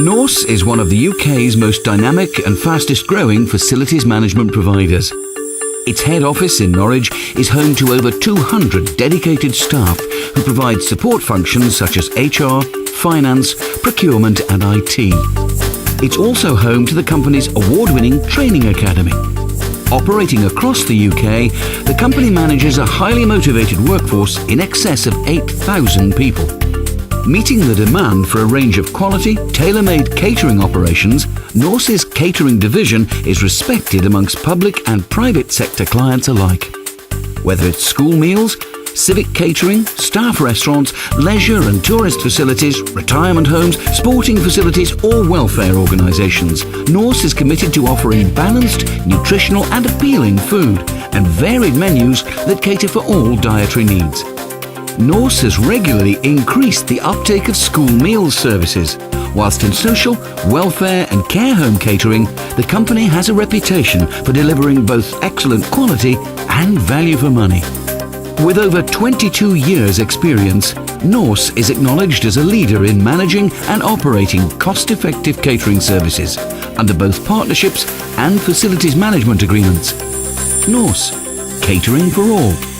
Norse is one of the UK's most dynamic and fastest growing facilities management providers. Its head office in Norwich is home to over 200 dedicated staff who provide support functions such as HR, finance, procurement and IT. It's also home to the company's award-winning training academy. Operating across the UK, the company manages a highly motivated workforce in excess of 8,000 people. Meeting the demand for a range of quality, tailor-made catering operations, Norse's catering division is respected amongst public and private sector clients alike. Whether it's school meals, civic catering, staff restaurants, leisure and tourist facilities, retirement homes, sporting facilities or welfare organisations, Norse is committed to offering balanced, nutritional and appealing food and varied menus that cater for all dietary needs. Norse has regularly increased the uptake of school meals services, whilst in social, welfare and care home catering, the company has a reputation for delivering both excellent quality and value for money. With over 22 years' experience, Norse is acknowledged as a leader in managing and operating cost-effective catering services under both partnerships and facilities management agreements. Norse, catering for all.